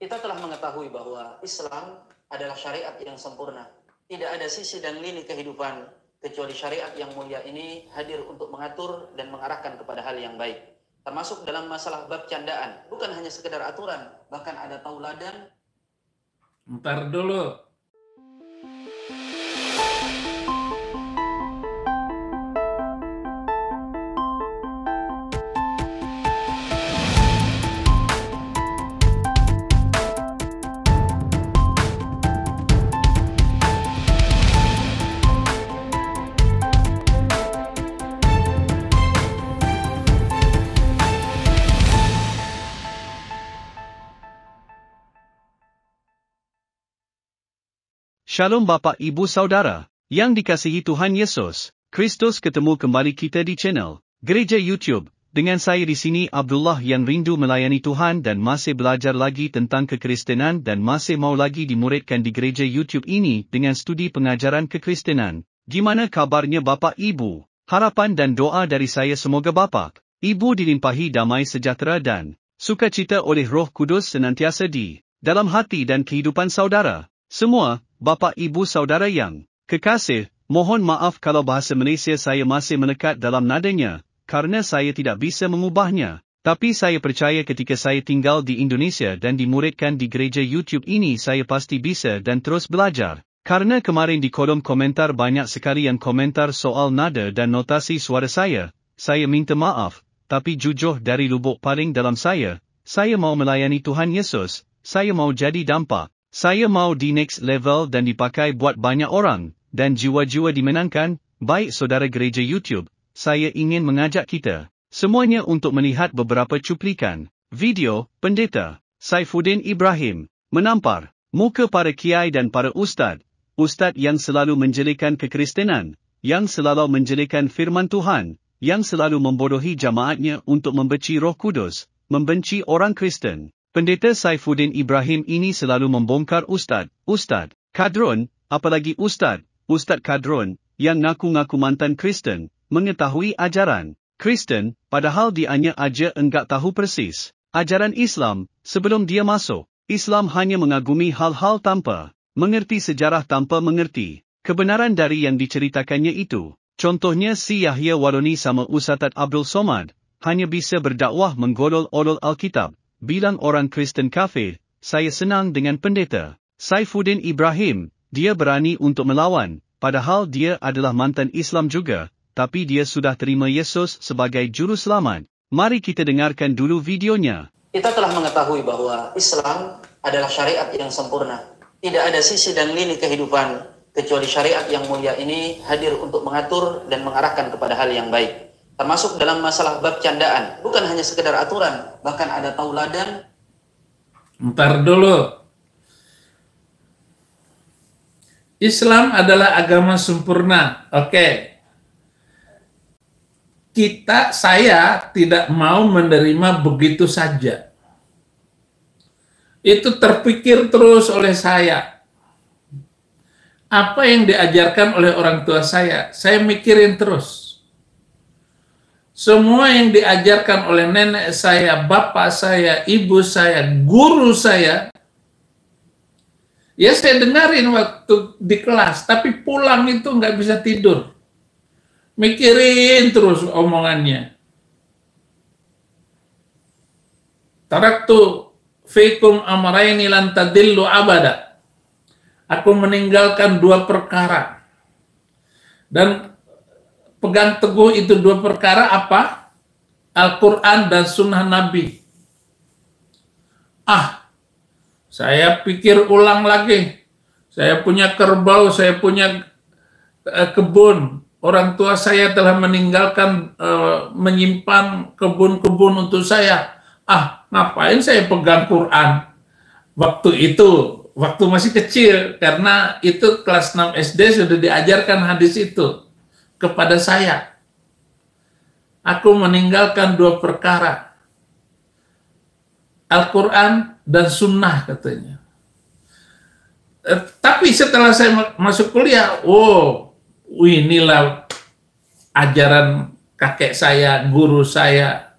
Kita telah mengetahui bahwa Islam adalah syariat yang sempurna. Tidak ada sisi dan lini kehidupan kecuali syariat yang mulia ini hadir untuk mengatur dan mengarahkan kepada hal yang baik. Termasuk dalam masalah bab candaan, bukan hanya sekedar aturan, bahkan ada tauladan. Ntar dulu. Shalom Bapak Ibu Saudara, yang dikasihi Tuhan Yesus Kristus, ketemu kembali kita di channel Gereja YouTube, dengan saya di sini Abdullah yang rindu melayani Tuhan dan masih belajar lagi tentang kekristenan dan masih mau lagi dimuridkan di Gereja YouTube ini dengan studi pengajaran kekristenan. Gimana kabarnya Bapak Ibu? Harapan dan doa dari saya semoga Bapak Ibu dilimpahi damai sejahtera dan sukacita oleh Roh Kudus senantiasa di dalam hati dan kehidupan saudara semua. Bapak Ibu Saudara yang kekasih, mohon maaf kalau bahasa Malaysia saya masih melekat dalam nadanya, karena saya tidak bisa mengubahnya. Tapi saya percaya ketika saya tinggal di Indonesia dan dimuridkan di gereja YouTube ini saya pasti bisa dan terus belajar. Karena kemarin di kolom komentar banyak sekali yang komentar soal nada dan notasi suara saya minta maaf, tapi jujur dari lubuk paling dalam saya mau melayani Tuhan Yesus, saya mau jadi dampak. Saya mau di next level dan dipakai buat banyak orang, dan jiwa-jiwa dimenangkan. Baik saudara gereja YouTube, saya ingin mengajak kita semuanya untuk melihat beberapa cuplikan video Pendeta Saifuddin Ibrahim menampar muka para kiai dan para ustaz yang selalu menjelekan kekristenan, yang selalu menjelekan firman Tuhan, yang selalu membodohi jamaatnya untuk membenci Roh Kudus, membenci orang Kristen. Pendeta Saifuddin Ibrahim ini selalu membongkar ustaz kadrun, apalagi ustaz kadrun, yang ngaku-ngaku mantan Kristen, mengetahui ajaran Kristen, padahal dianya aja enggak tahu persis ajaran Islam. Sebelum dia masuk Islam hanya mengagumi hal-hal tanpa mengerti sejarah, tanpa mengerti kebenaran dari yang diceritakannya itu. Contohnya si Yahya Waloni sama Ustaz Abdul Somad, hanya bisa berdakwah menggolol-olol Alkitab. Bilang orang Kristen kafir. Saya senang dengan Pendeta Saifuddin Ibrahim, dia berani untuk melawan, padahal dia adalah mantan Islam juga, tapi dia sudah terima Yesus sebagai juru selamat. Mari kita dengarkan dulu videonya. Kita telah mengetahui bahwa Islam adalah syariat yang sempurna. Tidak ada sisi dan lini kehidupan kecuali syariat yang mulia ini hadir untuk mengatur dan mengarahkan kepada hal yang baik. Termasuk dalam masalah bab candaan, bukan hanya sekedar aturan, bahkan ada tauladan. Ntar dulu. Islam adalah agama sempurna. Oke. Saya tidak mau menerima begitu saja. Itu terpikir terus oleh saya. Apa yang diajarkan oleh orang tua saya mikirin terus. Semua yang diajarkan oleh nenek saya, bapak saya, ibu saya, guru saya, ya saya dengarin waktu di kelas, tapi pulang itu nggak bisa tidur. Mikirin terus omongannya. Taraktu fikum amraini lan tadillu abada. Aku meninggalkan dua perkara. Dan pegang teguh itu dua perkara apa? Al-Quran dan Sunnah Nabi. Saya pikir ulang lagi. Saya punya kerbau, saya punya kebun. Orang tua saya telah meninggalkan menyimpan kebun-kebun untuk saya. Ngapain saya pegang Quran? Waktu masih kecil, karena itu kelas 6 SD sudah diajarkan hadis itu kepada saya. Aku meninggalkan dua perkara, Al-Quran dan Sunnah katanya. Tapi setelah saya masuk kuliah, inilah ajaran kakek saya, guru saya,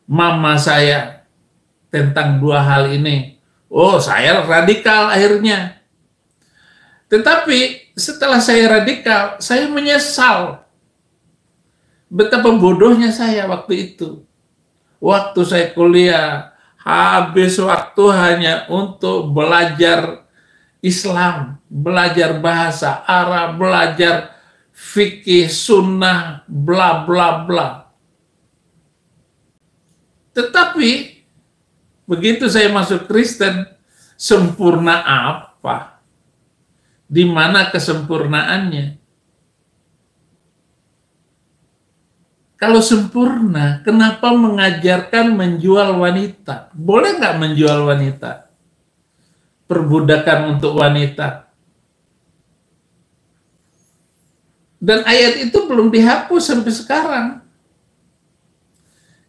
mama saya tentang dua hal ini. Oh, saya radikal akhirnya. Tetapi setelah saya radikal, saya menyesal betapa bodohnya saya waktu itu. Waktu saya kuliah, habis waktu hanya untuk belajar Islam, belajar bahasa Arab, belajar fikih, sunnah, bla bla bla. Tetapi begitu saya masuk Kristen, sempurna apa? Di mana kesempurnaannya? Kalau sempurna, kenapa mengajarkan menjual wanita? Boleh nggak menjual wanita? Perbudakan untuk wanita. Dan ayat itu belum dihapus sampai sekarang.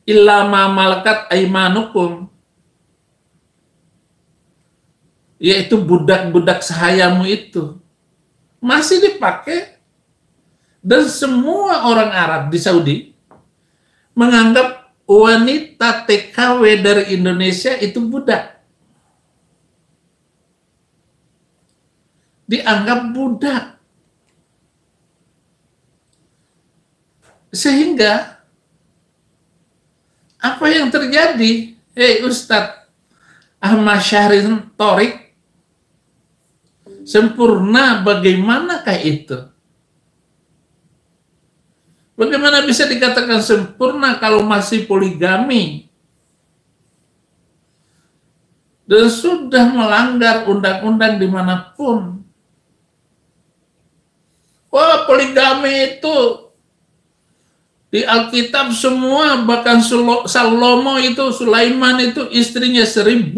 Illa ma malakat aimanukum. Yaitu budak-budak sahayamu itu. Masih dipakai. Dan semua orang Arab di Saudi menganggap wanita TKW dari Indonesia itu budak. Dianggap budak. Sehingga apa yang terjadi? Hei Ustadz Ahmad Syahrin Thorik, sempurna bagaimanakah itu? Bagaimana bisa dikatakan sempurna kalau masih poligami? Dan sudah melanggar undang-undang dimanapun. Wah, poligami itu di Alkitab semua, bahkan Salomo itu, Sulaiman itu istrinya 1000.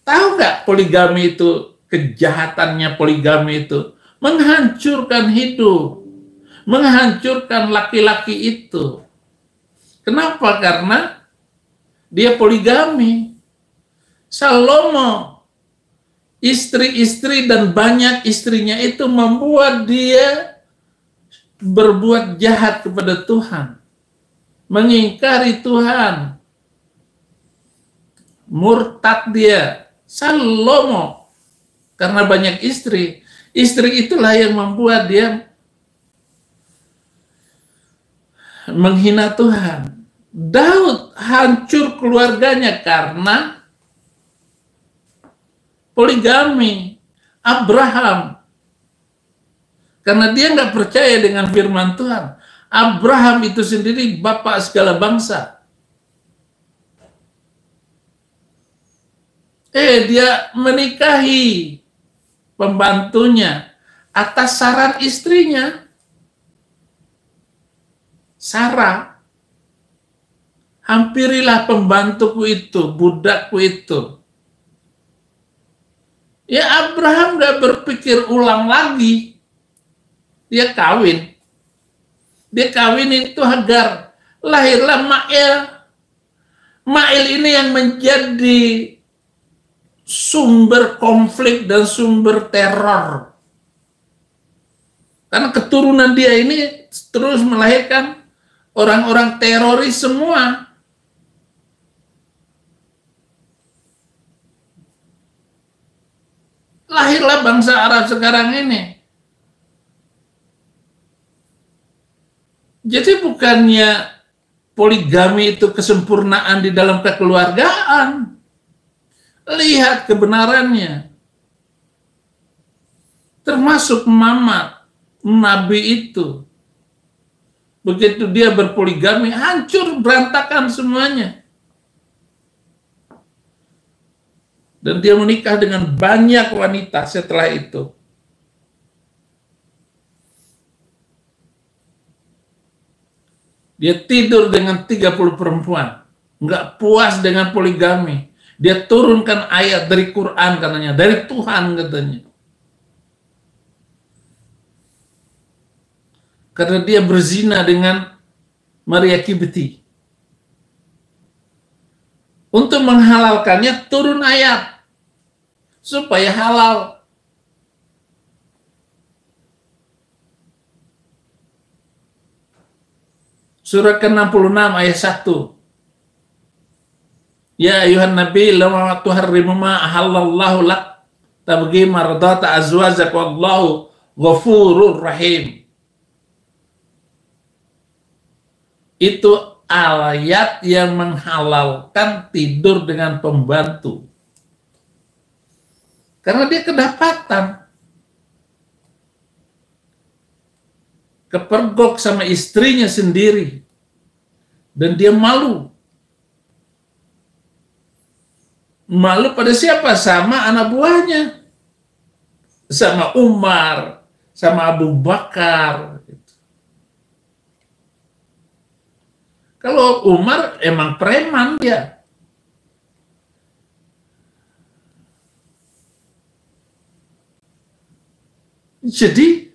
Tahu nggak poligami itu, kejahatannya poligami itu? Menghancurkan hidup. Menghancurkan laki-laki itu. Kenapa? Karena dia poligami. Salomo, istri-istri dan banyak istrinya itu membuat dia berbuat jahat kepada Tuhan. Mengingkari Tuhan. Murtad dia. Salomo. Karena banyak istri. Istri itulah yang membuat dia menghina Tuhan. Daud hancur keluarganya karena poligami. Abraham, karena dia nggak percaya dengan firman Tuhan. Abraham itu sendiri bapak segala bangsa. Dia menikahi pembantunya atas saran istrinya. Sarah, hampirilah pembantuku itu, budakku itu. Ya Abraham gak berpikir ulang lagi. Dia kawin. Dia kawin itu Hagar. Lahirlah Mail. Mail ini yang menjadi sumber konflik dan sumber teror. Karena keturunan dia ini terus melahirkan orang-orang teroris semua. Lahirlah bangsa Arab sekarang ini. Jadi bukannya poligami itu kesempurnaan di dalam kekeluargaan. Lihat kebenarannya. Termasuk Muhammad, Nabi itu. Begitu dia berpoligami, hancur, berantakan semuanya. Dan dia menikah dengan banyak wanita setelah itu. Dia tidur dengan 30 perempuan. Nggak puas dengan poligami. Dia turunkan ayat dari Quran katanya, dari Tuhan katanya. Karena dia berzina dengan Maria Kibti. Untuk menghalalkannya turun ayat supaya halal. Surat ke-66 ayat 1. Ya ayuhan nabi lama tuharrimu ma ahallallahu lak tabghi mardata azwajak wallahu ghafurur rahim. Itu ayat yang menghalalkan tidur dengan pembantu. Karena dia kedapatan. Kepergok sama istrinya sendiri. Dan dia malu. Malu pada siapa? Sama anak buahnya. Sama Umar. Sama Abu Bakar. Kalau Umar emang preman dia. Jadi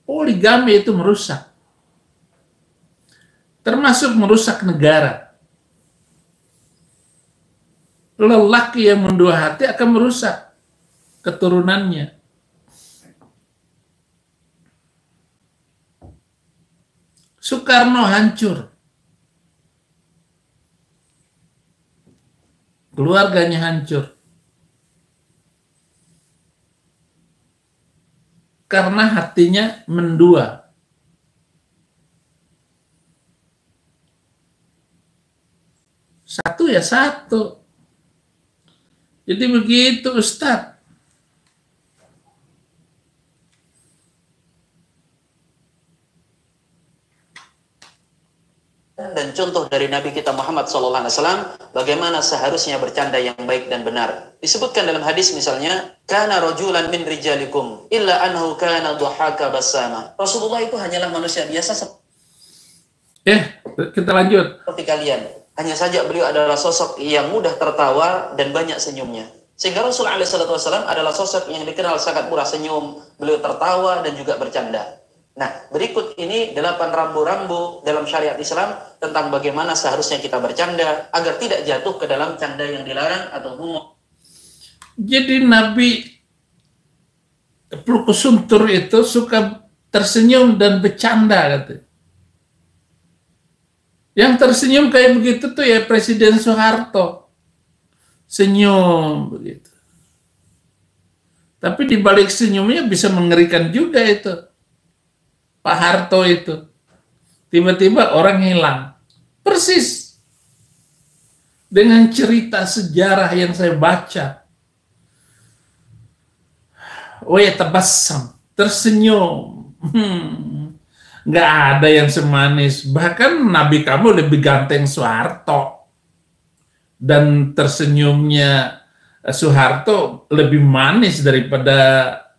poligami itu merusak. Termasuk merusak negara. Lelaki yang mendua hati akan merusak keturunannya. Soekarno hancur. Keluarganya hancur. Karena hatinya mendua. Satu ya satu. Jadi begitu Ustadz. Dan contoh dari Nabi kita Muhammad SAW, bagaimana seharusnya bercanda yang baik dan benar. Disebutkan dalam hadis misalnya, kana rajulan min rijalikum illa annahu kana dhahaka basama. Rasulullah itu hanyalah manusia biasa Kita lanjut. seperti kalian. Hanya saja beliau adalah sosok yang mudah tertawa dan banyak senyumnya. Sehingga Rasulullah SAW adalah sosok yang dikenal sangat murah senyum, beliau tertawa dan juga bercanda. Nah, berikut ini 8 rambu-rambu dalam syariat Islam tentang bagaimana seharusnya kita bercanda agar tidak jatuh ke dalam canda yang dilarang atau humor. Jadi Nabi Plukusuntur itu suka tersenyum dan bercanda katanya. Yang tersenyum kayak begitu tuh ya Presiden Soeharto. Senyum begitu. Tapi di balik senyumnya bisa mengerikan juga itu. Pak Harto itu. Tiba-tiba orang hilang. Persis. Dengan cerita sejarah yang saya baca. Oh ya tabassam. Tersenyum. Nggak ada yang semanis. Bahkan Nabi kamu lebih ganteng Soeharto. Dan tersenyumnya Soeharto lebih manis daripada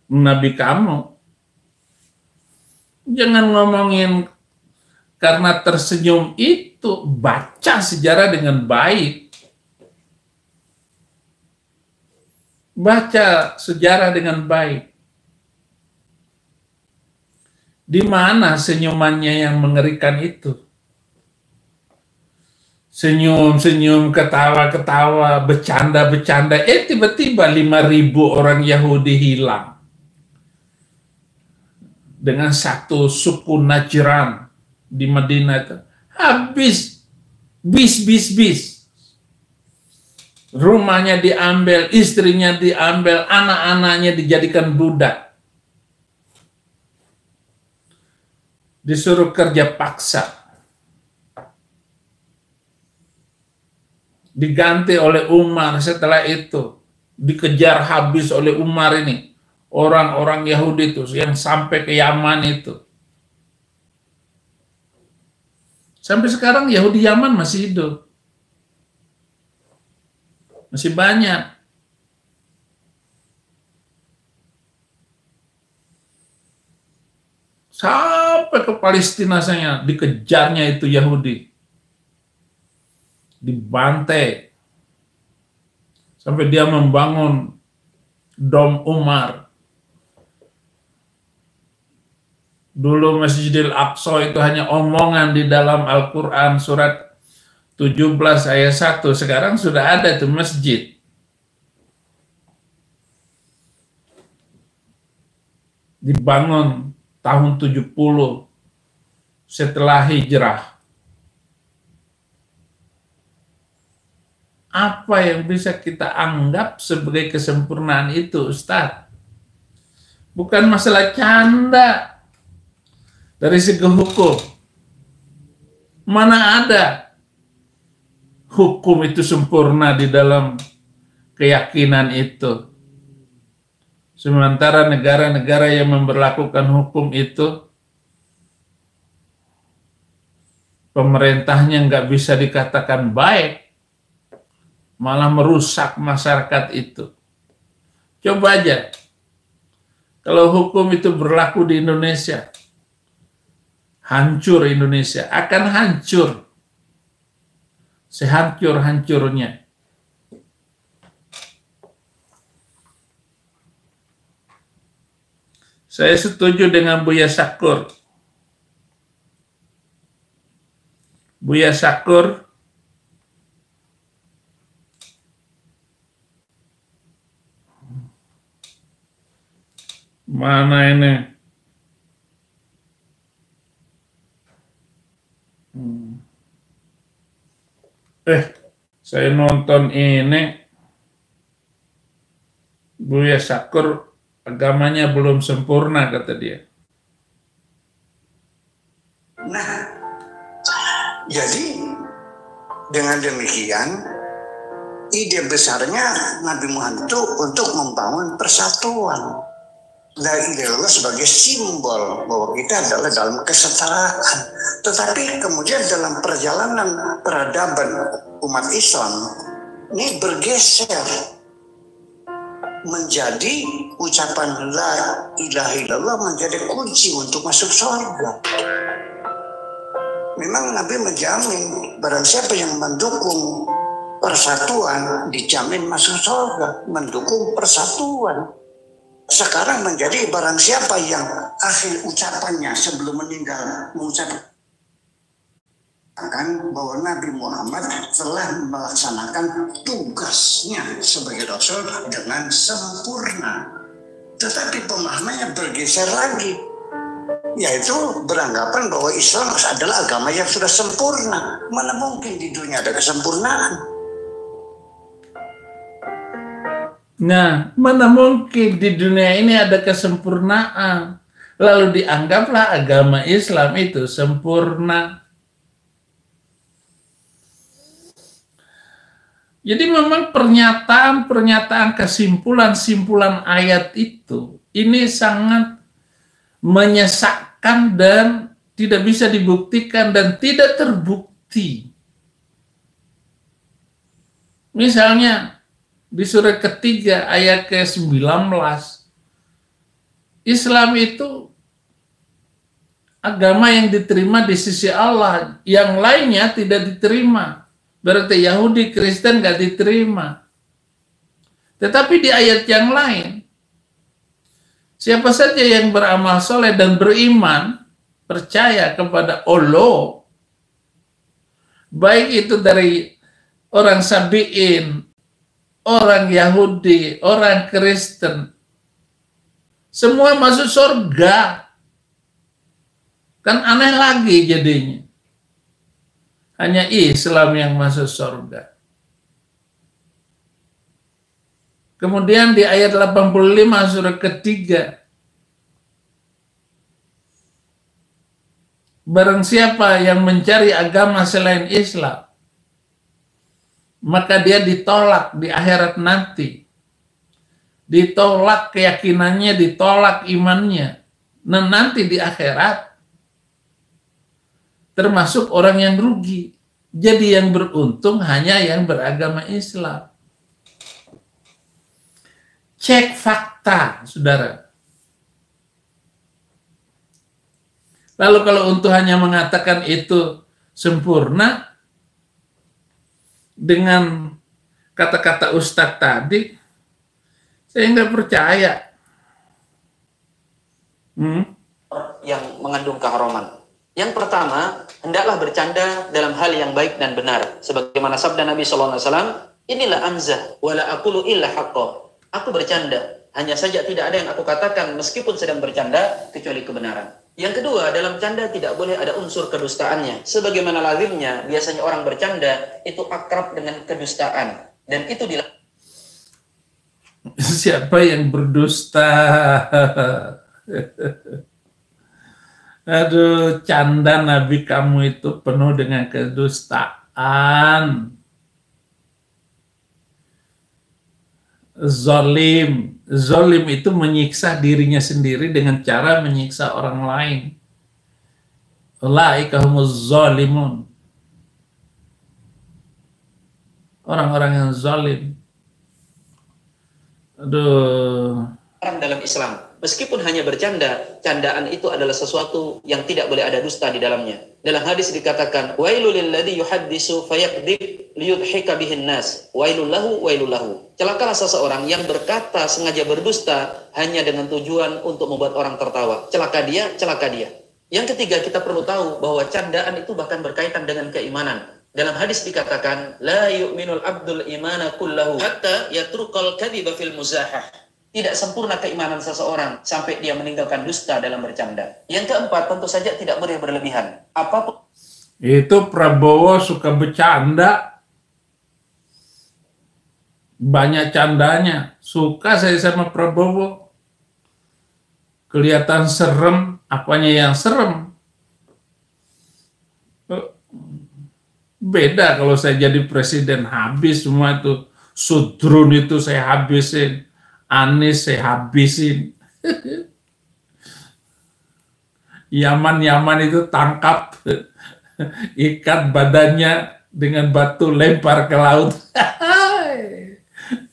Nabi kamu. Jangan ngomongin karena tersenyum itu, baca sejarah dengan baik. Baca sejarah dengan baik. Di mana senyumannya yang mengerikan itu? Senyum-senyum, ketawa-ketawa, bercanda-bercanda. Tiba-tiba 5.000 orang Yahudi hilang. Dengan satu suku Najran di Madinah itu. Habis. Bis. Rumahnya diambil, istrinya diambil, anak-anaknya dijadikan budak. Disuruh kerja paksa. Diganti oleh Umar setelah itu. Dikejar habis oleh Umar ini. Orang-orang Yahudi itu yang sampai ke Yaman itu. Sampai sekarang Yahudi Yaman masih hidup. Masih banyak. Sampai ke Palestina saya dikejarnya itu Yahudi. Dibantai. Sampai dia membangun Dom Umar. Dulu Masjidil Aqsa itu hanya omongan di dalam Al-Quran surat 17 ayat 1. Sekarang sudah ada itu masjid. Dibangun tahun 70 setelah hijrah. apa yang bisa kita anggap sebagai kesempurnaan itu, Ustaz? Bukan masalah canda dari segi hukum. Mana ada hukum itu sempurna di dalam keyakinan itu. Sementara negara-negara yang memberlakukan hukum itu, pemerintahnya nggak bisa dikatakan baik, malah merusak masyarakat itu. Coba aja, kalau hukum itu berlaku di Indonesia, hancur Indonesia, akan hancur. Sehancur-hancurnya. Saya setuju dengan Buya Syakur. Buya Syakur mana ini? Saya nonton ini, Buya Syakur agamanya belum sempurna, kata dia. Nah, jadi dengan demikian ide besarnya Nabi Muhammad itu untuk membangun persatuan. La ilaha illallah sebagai simbol bahwa kita adalah dalam kesetaraan. Tetapi kemudian dalam perjalanan peradaban umat Islam ini bergeser menjadi ucapan la ilaha illallah menjadi kunci untuk masuk surga. Memang Nabi menjamin barang siapa yang mendukung persatuan dijamin masuk surga, mendukung persatuan. Sekarang menjadi barang siapa yang akhir ucapannya sebelum meninggal mengucapkan bahwa Nabi Muhammad telah melaksanakan tugasnya sebagai Rasul dengan sempurna. Tetapi pemahamannya bergeser lagi, yaitu beranggapan bahwa Islam adalah agama yang sudah sempurna. Mana mungkin di dunia ada kesempurnaan? Nah, mana mungkin di dunia ini ada kesempurnaan? Lalu dianggaplah agama Islam itu sempurna. Jadi memang pernyataan kesimpulan ayat itu ini sangat menyesakkan dan tidak bisa dibuktikan dan tidak terbukti. Misalnya di surat ketiga ayat ke-19, Islam itu agama yang diterima di sisi Allah, yang lainnya tidak diterima. Berarti Yahudi, Kristen gak diterima. Tetapi di ayat yang lain, siapa saja yang beramal soleh dan beriman, percaya kepada Allah, baik itu dari orang Sabi'in, orang Yahudi, orang Kristen, semua masuk surga. Kan aneh lagi jadinya. Hanya Islam yang masuk surga. Kemudian di ayat 85 surat ketiga, barang siapa yang mencari agama selain Islam, maka dia ditolak di akhirat nanti. Ditolak keyakinannya, ditolak imannya. Nah, nanti di akhirat termasuk orang yang rugi. Jadi yang beruntung hanya yang beragama Islam. Cek fakta, saudara. Lalu kalau untuk hanya mengatakan itu sempurna, dengan kata-kata Ustadz tadi, saya nggak percaya. Yang mengandung keharaman. Yang pertama, hendaklah bercanda dalam hal yang baik dan benar. Sebagaimana sabda Nabi SAW, inilah amzah, wala aqulu illa haqqa. Aku bercanda, hanya saja tidak ada yang aku katakan meskipun sedang bercanda, kecuali kebenaran. Yang kedua, dalam canda tidak boleh ada unsur kedustaannya. Sebagaimana lazimnya, biasanya orang bercanda itu akrab dengan kedustaan. Dan itu Siapa yang berdusta? Aduh, canda Nabi kamu itu penuh dengan kedustaan. Zolim. Zolim itu menyiksa dirinya sendiri dengan cara menyiksa orang lain. Ulaika humuz zalimun. Orang-orang yang zalim. Aduh. orang dalam Islam. Meskipun hanya bercanda, candaan itu adalah sesuatu yang tidak boleh ada dusta di dalamnya. Dalam hadis dikatakan, wailul lilladzi yuhaddisu fayakdzib liyudhika bihin nas. Wailul lahu wailul lahu. Celakalah seseorang yang berkata sengaja berdusta hanya dengan tujuan untuk membuat orang tertawa. Celaka dia, celaka dia. Yang ketiga, kita perlu tahu bahwa candaan itu bahkan berkaitan dengan keimanan. Dalam hadis dikatakan, la yu'minul abdul imana kullahu hatta yatrukal kadhiba fil muzahah. Tidak sempurna keimanan seseorang sampai dia meninggalkan dusta dalam bercanda. Yang keempat, tentu saja tidak boleh berlebihan. Apapun itu Prabowo suka bercanda. Banyak candanya. Suka saya sama Prabowo. Kelihatan serem, apanya yang serem? Beda kalau saya jadi presiden, habis semua itu. Sudrun itu saya habisin. Anies saya habisin. Yaman itu tangkap, ikat badannya dengan batu, lempar ke laut.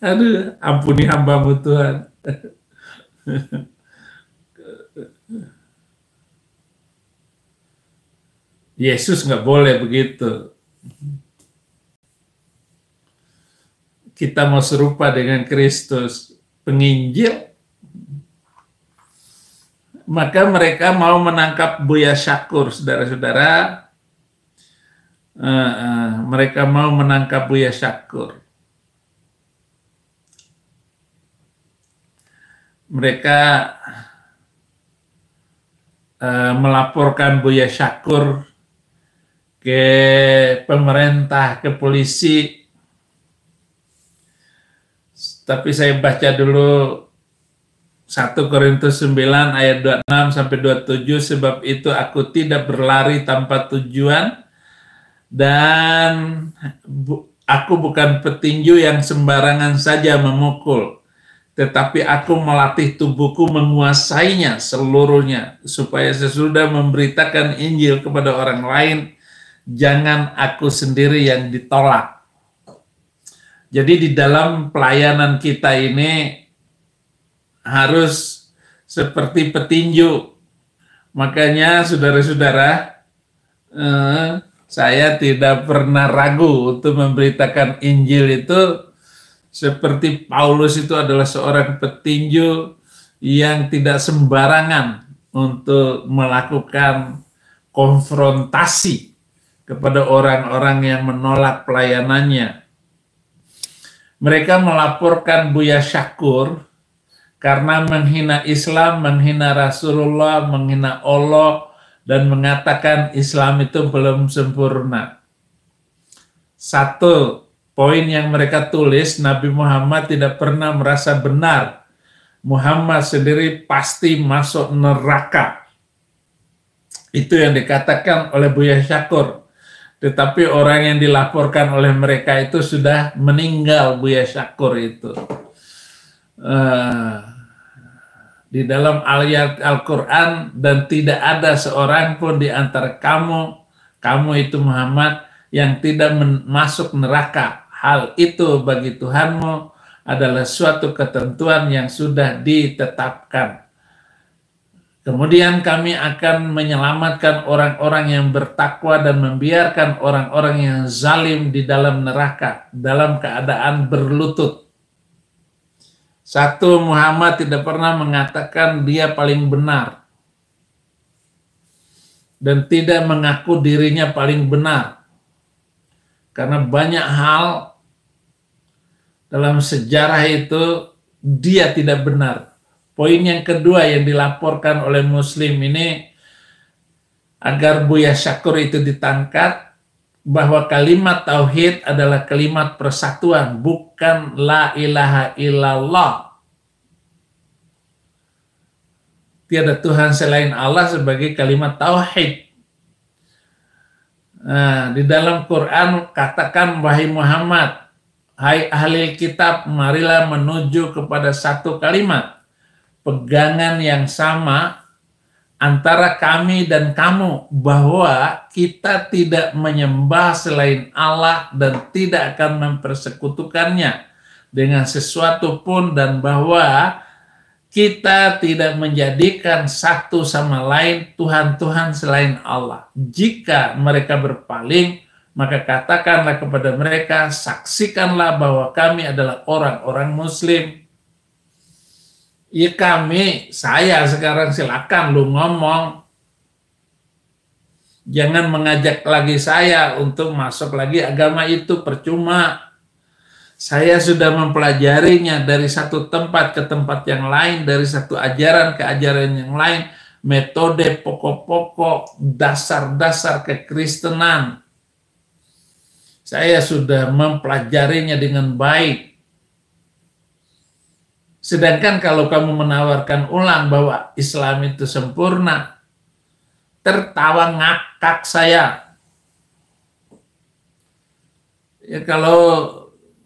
Aduh, ampuni hamba-Mu Tuhan. Yesus nggak boleh begitu. Kita mau serupa dengan Kristus, penginjil. Maka mereka mau menangkap Buya Syakur, saudara-saudara. Mereka mau menangkap Buya Syakur. Mereka melaporkan Buya Syakur ke pemerintah, ke polisi. Tapi saya baca dulu 1 Korintus 9 ayat 26 sampai 27, sebab itu aku tidak berlari tanpa tujuan dan aku bukan petinju yang sembarangan saja memukul, tetapi aku melatih tubuhku menguasainya seluruhnya, supaya sesudah memberitakan Injil kepada orang lain, jangan aku sendiri yang ditolak. Jadi di dalam pelayanan kita ini harus seperti petinju. Makanya saudara-saudara, saya tidak pernah ragu untuk memberitakan Injil itu seperti Paulus itu adalah seorang petinju yang tidak sembarangan untuk melakukan konfrontasi kepada orang-orang yang menolak pelayanannya. Mereka melaporkan Buya Syakur karena menghina Islam, menghina Rasulullah, menghina Allah, dan mengatakan Islam itu belum sempurna. Satu poin yang mereka tulis, Nabi Muhammad tidak pernah merasa benar. Muhammad sendiri pasti masuk neraka. Itu yang dikatakan oleh Buya Syakur. Tetapi orang yang dilaporkan oleh mereka itu sudah meninggal, Buya Syakur itu. Di dalam ayat Al-Quran, dan tidak ada seorang pun di antara kamu itu Muhammad, yang tidak masuk neraka. Hal itu bagi Tuhanmu adalah suatu ketentuan yang sudah ditetapkan. Kemudian kami akan menyelamatkan orang-orang yang bertakwa dan membiarkan orang-orang yang zalim di dalam neraka dalam keadaan berlutut. Satu, Muhammad tidak pernah mengatakan dia paling benar dan tidak mengaku dirinya paling benar, karena banyak hal dalam sejarah itu dia tidak benar. Poin yang kedua yang dilaporkan oleh Muslim ini, agar Buya Syakur itu ditangkap, bahwa kalimat tauhid adalah kalimat persatuan, bukan la ilaha illallah. Tiada Tuhan selain Allah sebagai kalimat tauhid. Nah, di dalam Quran katakan, wahai Muhammad, hai ahli kitab, marilah menuju kepada satu kalimat, pegangan yang sama antara kami dan kamu, bahwa kita tidak menyembah selain Allah dan tidak akan mempersekutukannya dengan sesuatu pun, dan bahwa kita tidak menjadikan satu sama lain Tuhan-Tuhan selain Allah. Jika mereka berpaling, maka katakanlah kepada mereka, saksikanlah bahwa kami adalah orang-orang Muslim. Ya saya sekarang silakan lu ngomong. Jangan mengajak lagi saya untuk masuk lagi agama itu, percuma. Saya sudah mempelajarinya dari satu tempat ke tempat yang lain, dari satu ajaran ke ajaran yang lain, metode pokok-pokok, dasar-dasar kekristenan. Saya sudah mempelajarinya dengan baik. Sedangkan kalau kamu menawarkan ulang bahwa Islam itu sempurna, tertawa ngakak saya. Ya kalau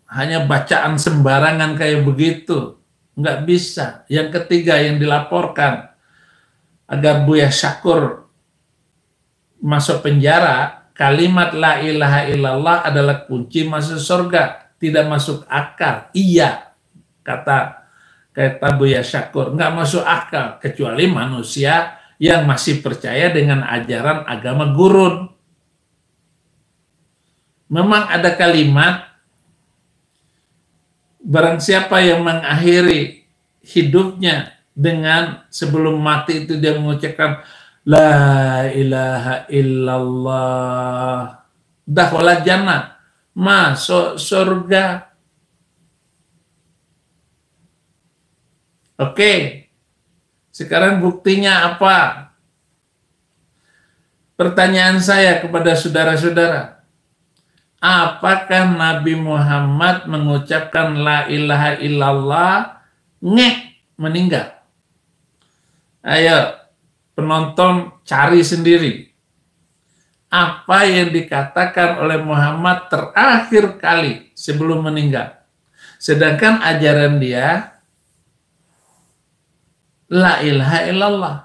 hanya bacaan sembarangan kayak begitu, nggak bisa. Yang ketiga yang dilaporkan, agar Buya Syakur masuk penjara, kalimat la ilaha illallah adalah kunci masuk surga. Tidak masuk akal. Iya, kata Buya Syakur, nggak masuk akal kecuali manusia yang masih percaya dengan ajaran agama gurun. Memang ada kalimat, barang siapa yang mengakhiri hidupnya dengan sebelum mati itu dia mengucapkan la ilaha illallah, dakhala jannah, masuk surga. Oke, sekarang buktinya apa? Pertanyaan saya kepada saudara-saudara, apakah Nabi Muhammad mengucapkan la ilaha illallah meninggal? Ayo penonton cari sendiri. Apa yang dikatakan oleh Muhammad terakhir kali sebelum meninggal? Sedangkan ajaran dia la ilaha illallah.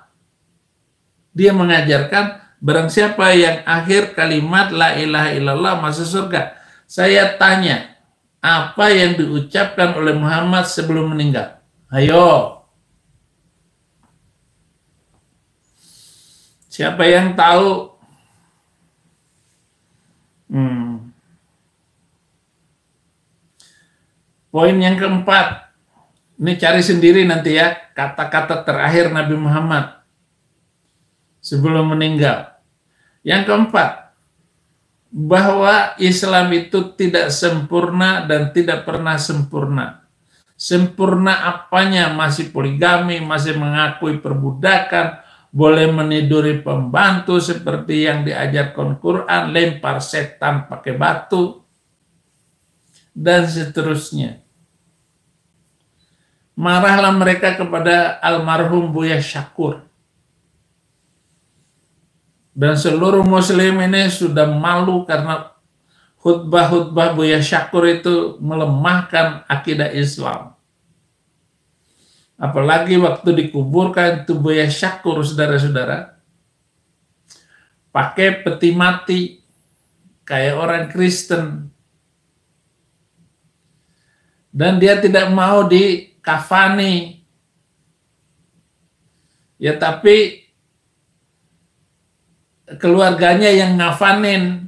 Dia mengajarkan barang siapa yang akhir kalimat la ilaha illallah masuk surga. Saya tanya, apa yang diucapkan oleh Muhammad sebelum meninggal? Ayo. Siapa yang tahu? Poin yang keempat. Ini cari sendiri nanti ya, kata-kata terakhir Nabi Muhammad sebelum meninggal. Yang keempat, bahwa Islam itu tidak sempurna dan tidak pernah sempurna. Sempurna apanya? Masih poligami, masih mengakui perbudakan, boleh meniduri pembantu seperti yang diajarkan Quran, lempar setan pakai batu, dan seterusnya. Marahlah mereka kepada almarhum Buya Syakur. Dan seluruh muslim ini sudah malu karena khutbah-khutbah Buya Syakur itu melemahkan akidah Islam. Apalagi waktu dikuburkan itu Buya Syakur, saudara-saudara, pakai peti mati kayak orang Kristen. Dan dia tidak mau dikafani. Ya tapi keluarganya yang ngafanin.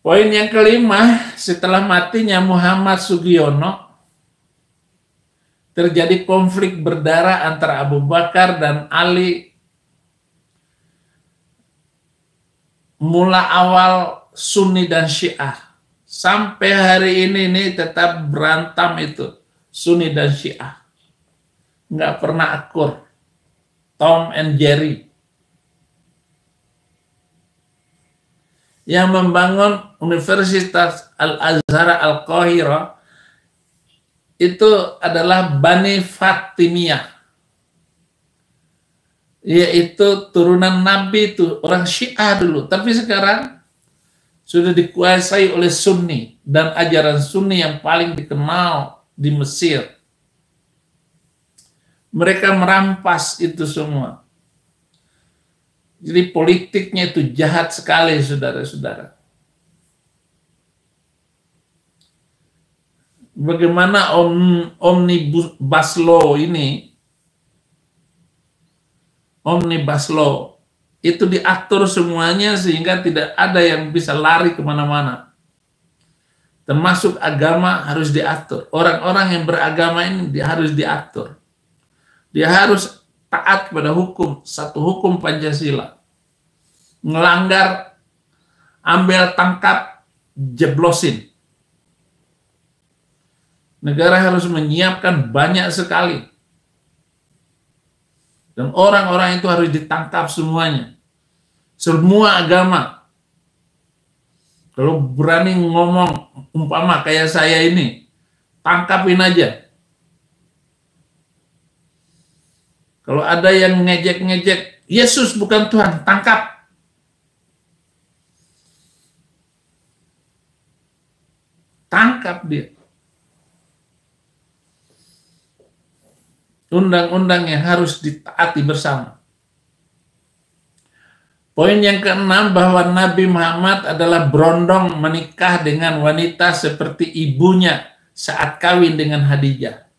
Poin yang kelima, setelah matinya Muhammad Sugiono, terjadi konflik berdarah antara Abu Bakar dan Ali. Mula awal Sunni dan Syiah. Sampai hari ini tetap berantem itu, Sunni dan Syiah. Nggak pernah akur. Tom and Jerry. Yang membangun Universitas Al-Azhar Al-Qahira itu adalah Bani Fatimiyah, yaitu turunan Nabi, itu orang Syiah dulu, tapi sekarang sudah dikuasai oleh Sunni, dan ajaran Sunni yang paling dikenal di Mesir. Mereka merampas itu semua. Jadi politiknya itu jahat sekali, saudara-saudara. Bagaimana Omnibus Law ini, Omnibus Law, itu diatur semuanya sehingga tidak ada yang bisa lari kemana-mana. Termasuk agama harus diatur. Orang-orang yang beragama ini harus diatur. Dia harus taat pada hukum, satu hukum Pancasila. Ngelanggar, ambil, tangkap, jeblosin. Negara harus menyiapkan banyak sekali. Dan orang-orang itu harus ditangkap semuanya. Semua agama. Kalau berani ngomong, umpama kayak saya ini, tangkapin aja. Kalau ada yang ngejek-ngejek, Yesus bukan Tuhan, tangkap. Tangkap dia. Undang-undang yang harus ditaati bersama. Poin yang keenam, bahwa Nabi Muhammad adalah berondong menikah dengan wanita seperti ibunya saat kawin dengan Khadijah.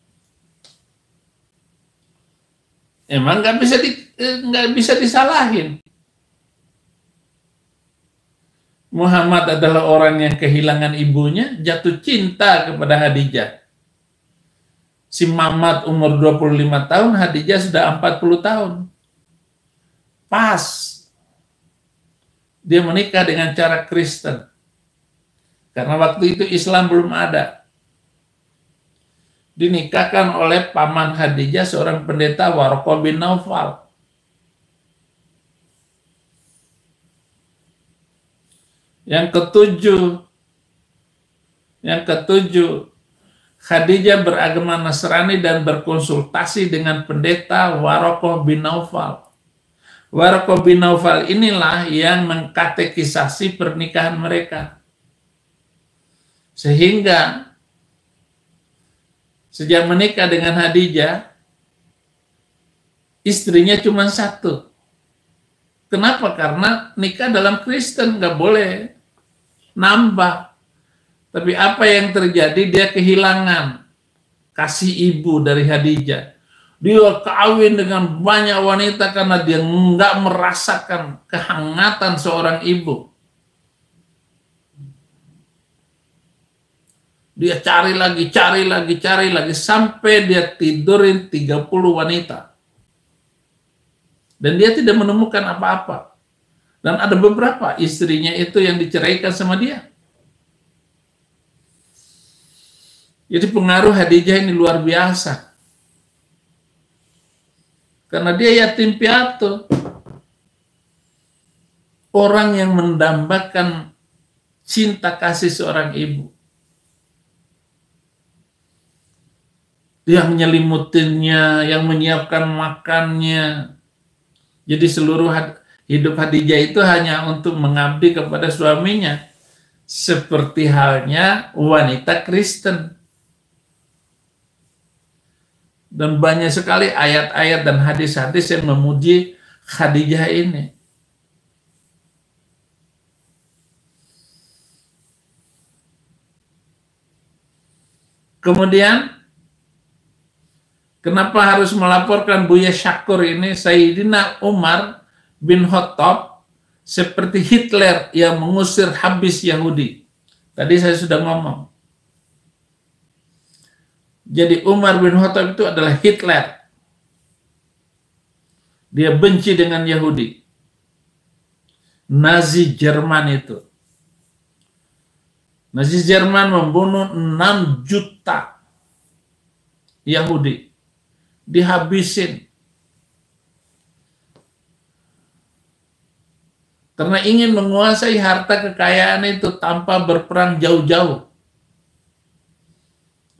Emang nggak bisa disalahin. Muhammad adalah orang yang kehilangan ibunya, jatuh cinta kepada Khadijah. Si Muhammad umur 25 tahun, Khadijah sudah 40 tahun. Pas. Dia menikah dengan cara Kristen. Karena waktu itu Islam belum ada. Dinikahkan oleh paman Khadijah, seorang pendeta, Waraqah bin Naufal. Yang ketujuh, Khadijah beragama Nasrani dan berkonsultasi dengan pendeta Waraqah bin Naufal. Waraqah bin Naufal inilah yang mengkatekisasi pernikahan mereka. Sehingga sejak menikah dengan Khadijah, istrinya cuma satu. Kenapa? Karena nikah dalam Kristen nggak boleh nambah. Tapi apa yang terjadi? Dia kehilangan kasih ibu dari Khadijah. Dia kawin dengan banyak wanita karena dia nggak merasakan kehangatan seorang ibu. Dia cari lagi, sampai dia tidurin 30 wanita. Dan dia tidak menemukan apa-apa. Dan ada beberapa istrinya itu yang diceraikan sama dia. Jadi pengaruh Khadijah ini luar biasa. Karena dia yatim piatu. Orang yang mendambakan cinta kasih seorang ibu. Dia menyelimutinnya, yang menyiapkan makannya. Jadi seluruh hidup Khadijah itu hanya untuk mengabdi kepada suaminya. Seperti halnya wanita Kristen. Dan banyak sekali ayat-ayat dan hadis-hadis yang memuji Khadijah ini. Kemudian, kenapa harus melaporkan Buya Syakur ini? Sayyidina Umar bin Khattab seperti Hitler yang mengusir habis Yahudi. Tadi saya sudah ngomong. Jadi Umar bin Khattab itu adalah Hitler. Dia benci dengan Yahudi. Nazi Jerman itu. Nazi Jerman membunuh 6 juta Yahudi. Dihabisin. Karena ingin menguasai harta kekayaan itu tanpa berperang jauh-jauh.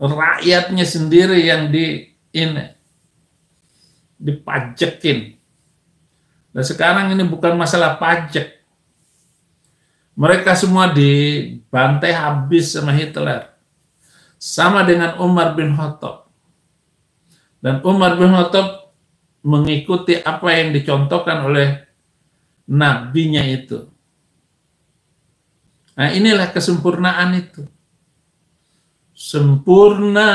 Rakyatnya sendiri yang dipajekin. Dan sekarang ini bukan masalah pajak. Mereka semua dibantai habis sama Hitler. Sama dengan Umar bin Khattab. Dan Umar bin Khattab mengikuti apa yang dicontohkan oleh nabinya itu. Nah, inilah kesempurnaan itu. Sempurna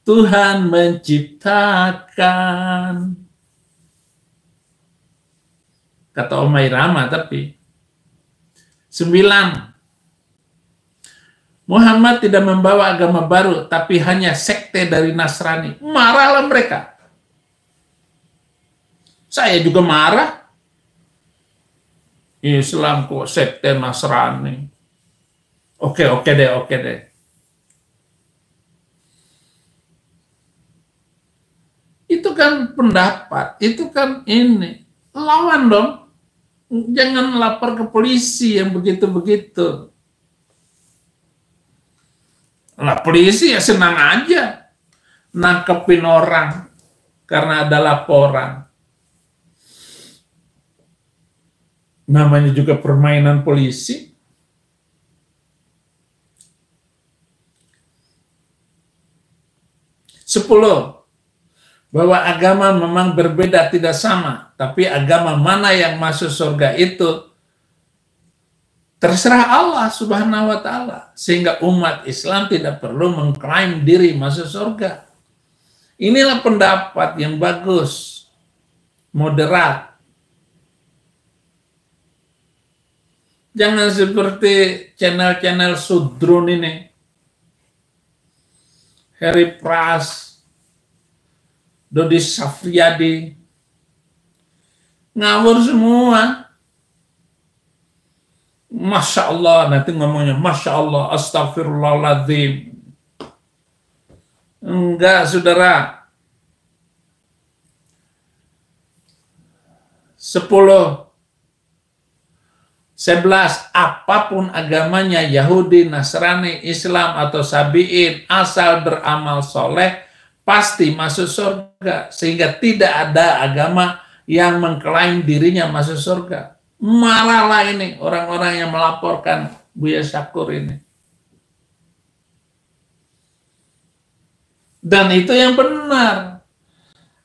Tuhan menciptakan. Kata Omai Rama, tapi 9. Muhammad tidak membawa agama baru, tapi hanya sekte dari Nasrani. Marahlah mereka. Saya juga marah. Islam kok sekte Nasrani. Oke deh. Itu kan pendapat, itu kan ini. Lawan dong. Jangan lapor ke polisi yang begitu-begitu. Nah, polisi ya senang aja nangkepin orang karena ada laporan. Namanya juga permainan polisi. 10. Bahwa agama memang berbeda tidak sama, tapi agama mana yang masuk surga itu terserah Allah Subhanahu wa Ta'ala, sehingga umat Islam tidak perlu mengklaim diri masuk surga. Inilah pendapat yang bagus, moderat. Jangan seperti channel-channel sudrun ini, Harry Pras, Dodi Safriyadi, ngawur semua. Masya Allah, nanti ngomongnya Masya Allah, astagfirullahaladzim. Enggak, saudara. 10. 11. Apapun agamanya, Yahudi, Nasrani, Islam, atau Sabi'in, asal beramal soleh, pasti masuk surga. Sehingga tidak ada agama yang mengklaim dirinya masuk surga. Marahlah ini orang-orang yang melaporkan Buya Syakur ini. Dan itu yang benar.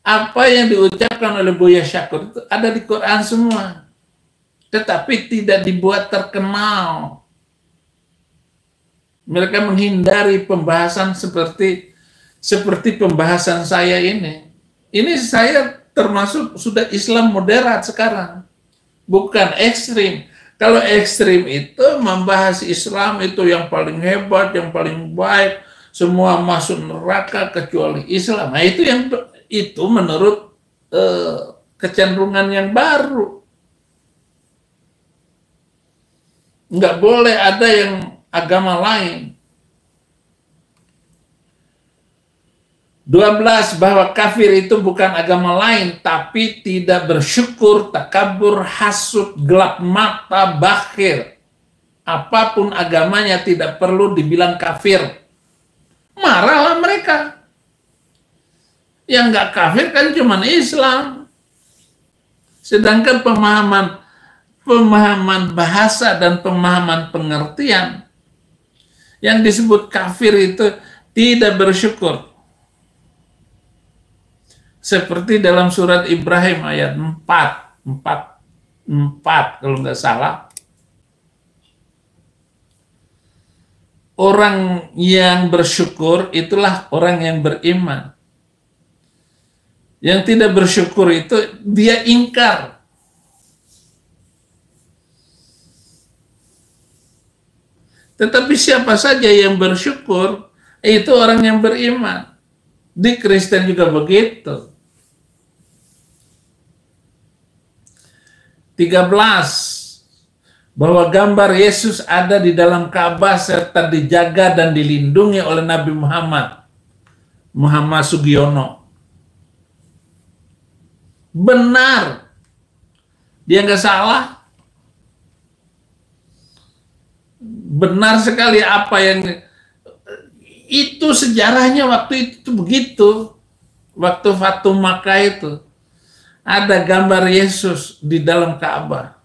Apa yang diucapkan oleh Buya Syakur itu ada di Quran semua. Tetapi tidak dibuat terkenal. Mereka menghindari pembahasan seperti pembahasan saya ini. Ini saya termasuk sudah Islam moderat sekarang. Bukan ekstrim. Kalau ekstrim itu membahas Islam itu yang paling hebat, yang paling baik, semua masuk neraka kecuali Islam. Nah, itu menurut kecenderungan yang baru. Nggak boleh ada yang agama lain. 12. Bahwa kafir itu bukan agama lain, tapi tidak bersyukur, takabur, hasud, gelap mata, bakhil. Apapun agamanya tidak perlu dibilang kafir. Marahlah mereka. Yang nggak kafir kan cuma Islam. Sedangkan pemahaman bahasa dan pemahaman pengertian yang disebut kafir itu tidak bersyukur. Seperti dalam surat Ibrahim ayat 4 kalau nggak salah. Orang yang bersyukur itulah orang yang beriman. Yang tidak bersyukur itu dia ingkar. Tetapi siapa saja yang bersyukur itu orang yang beriman. Di Kristen juga begitu. 13. Bahwa gambar Yesus ada di dalam Ka'bah serta dijaga dan dilindungi oleh Nabi Muhammad Sugiono. Benar. Dia nggak salah. Benar sekali apa yang itu sejarahnya waktu itu begitu. Waktu Fatu Makkah itu ada gambar Yesus di dalam Ka'bah.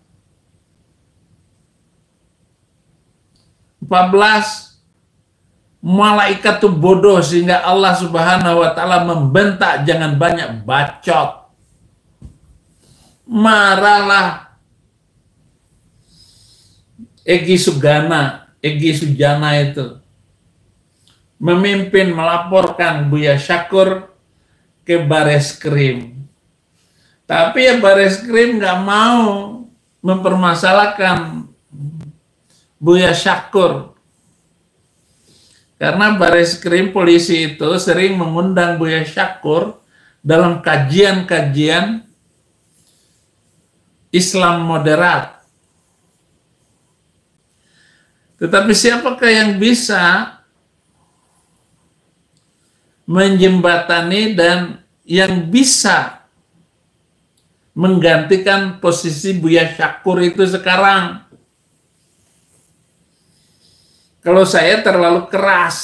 14, malaikat tuh bodoh sehingga Allah Subhanahu wa taala membentak jangan banyak bacot. Marahlah Egy Sujana itu memimpin melaporkan Buya Syakur ke Bareskrim. Tapi ya Bareskrim nggak mau mempermasalahkan Buya Syakur. Karena Bareskrim polisi itu sering mengundang Buya Syakur dalam kajian-kajian Islam moderat. Tetapi siapakah yang bisa menjembatani dan yang bisa menggantikan posisi Buya Syakur itu sekarang? Kalau saya terlalu keras,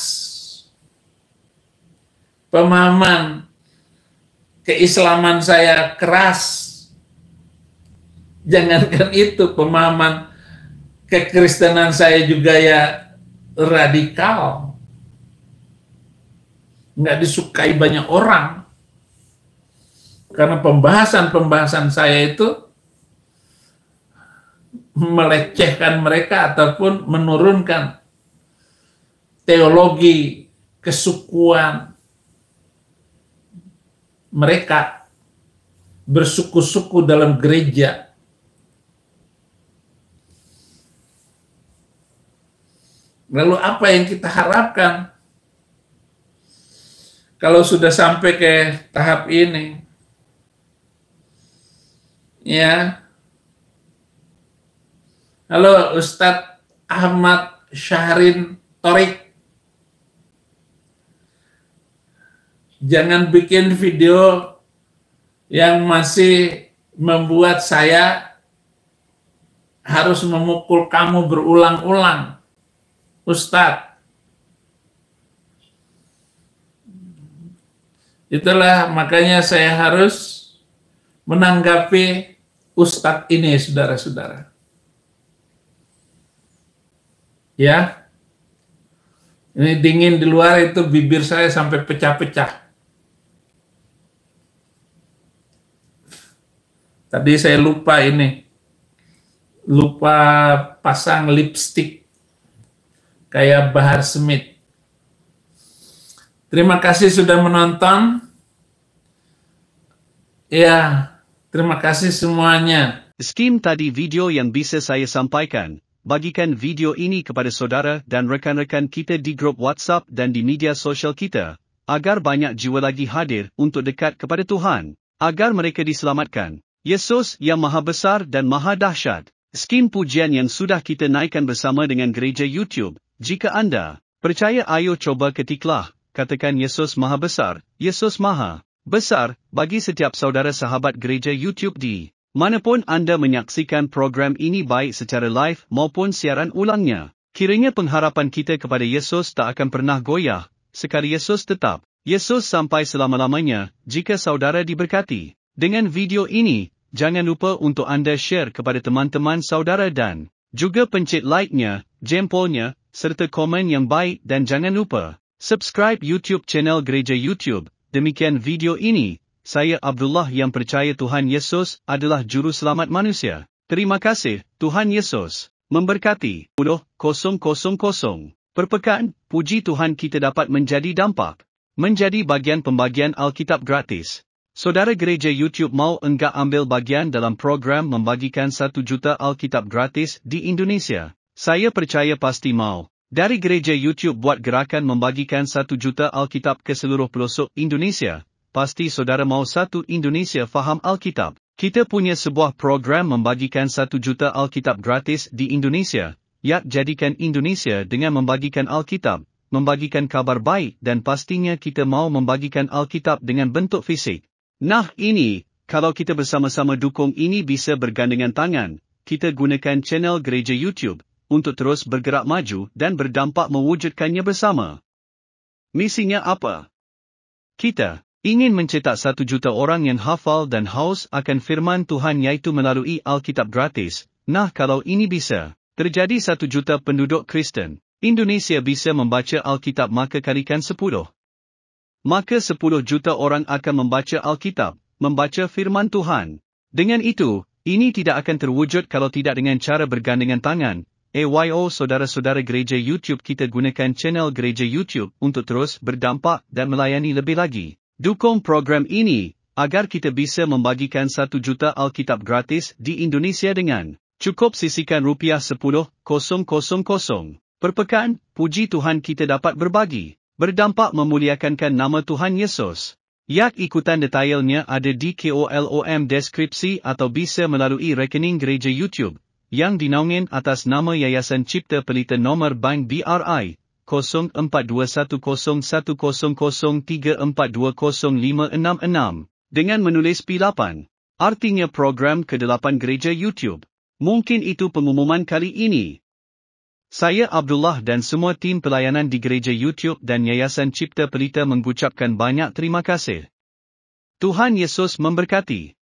pemahaman keislaman saya keras, jangankan itu, pemahaman kekristenan saya juga ya radikal, nggak disukai banyak orang, karena pembahasan saya itu melecehkan mereka ataupun menurunkan teologi kesukuan mereka, bersuku-suku dalam gereja. Lalu apa yang kita harapkan kalau sudah sampai ke tahap ini? Ya. Halo Ustadz Ahmad Syahrin Torik. Jangan bikin video yang masih membuat saya harus memukul kamu berulang-ulang, Ustadz. Itulah makanya saya harus menanggapi Ustadz ini, saudara-saudara. Ya, ini dingin di luar itu bibir saya sampai pecah-pecah. Tadi saya lupa pasang lipstick kayak Bahar Smith. Terima kasih sudah menonton. Ya, terima kasih semuanya. Skim tadi video yang bisa saya sampaikan. Bagikan video ini kepada saudara dan rekan-rekan kita di grup WhatsApp dan di media sosial kita, agar banyak jiwa lagi hadir untuk dekat kepada Tuhan, agar mereka diselamatkan. Yesus yang maha besar dan maha dahsyat. Skim pujian yang sudah kita naikkan bersama dengan gereja YouTube. Jika anda percaya, ayo coba ketiklah, katakan Yesus maha besar, Yesus maha besar, bagi setiap saudara sahabat gereja YouTube di manapun anda menyaksikan program ini, baik secara live maupun siaran ulangnya. Kiranya pengharapan kita kepada Yesus tak akan pernah goyah, sekali Yesus tetap Yesus sampai selama-lamanya. Jika saudara diberkati dengan video ini, jangan lupa untuk anda share kepada teman-teman saudara dan juga pencet like-nya, jempolnya, serta komen yang baik, dan jangan lupa subscribe YouTube channel Gereja YouTube. Demikian video ini. Saya Abdullah yang percaya Tuhan Yesus adalah juru selamat manusia. Terima kasih, Tuhan Yesus memberkati. 10.000 per pekan, puji Tuhan kita dapat menjadi dampak, menjadi bagian pembagian Alkitab gratis. Saudara gereja YouTube mau enggak ambil bagian dalam program membagikan 1 juta Alkitab gratis di Indonesia? Saya percaya pasti mau. Dari gereja YouTube buat gerakan membagikan 1 juta Alkitab ke seluruh pelosok Indonesia. Pasti saudara mau satu Indonesia faham Alkitab. Kita punya sebuah program membagikan 1 juta Alkitab gratis di Indonesia. Ya, jadikan Indonesia dengan membagikan Alkitab, membagikan kabar baik, dan pastinya kita mau membagikan Alkitab dengan bentuk fisik. Nah, ini Kalau kita bersama-sama dukung ini bisa bergandengan tangan, kita gunakan channel Gereja YouTube untuk terus bergerak maju dan berdampak mewujudkannya bersama. Misinya apa? Kita ingin mencetak 1 juta orang yang hafal dan haus akan firman Tuhan yaitu melalui Alkitab gratis. Nah, kalau ini bisa terjadi 1 juta penduduk Kristen Indonesia bisa membaca Alkitab, maka kalikan 10. Maka 10 juta orang akan membaca Alkitab, membaca firman Tuhan. Dengan itu, ini tidak akan terwujud kalau tidak dengan cara bergandengan tangan. Saudara-saudara gereja YouTube, kita gunakan channel gereja YouTube untuk terus berdampak dan melayani lebih lagi. Dukung program ini, agar kita bisa membagikan 1 juta Alkitab gratis di Indonesia dengan cukup sisihkan Rp10,000 per pekan. Puji Tuhan kita dapat berbagi, berdampak memuliakan nama Tuhan Yesus. Yak ikutan detailnya ada di kolom deskripsi atau bisa melalui rekening gereja YouTube yang dinaungin atas nama Yayasan Cipta Pelita nomor bank BRI 04210034205666 dengan menulis P8. Artinya program ke-8 gereja YouTube. Mungkin itu pengumuman kali ini. Saya Abdullah dan semua tim pelayanan di gereja YouTube dan Yayasan Cipta Pelita mengucapkan banyak terima kasih. Tuhan Yesus memberkati.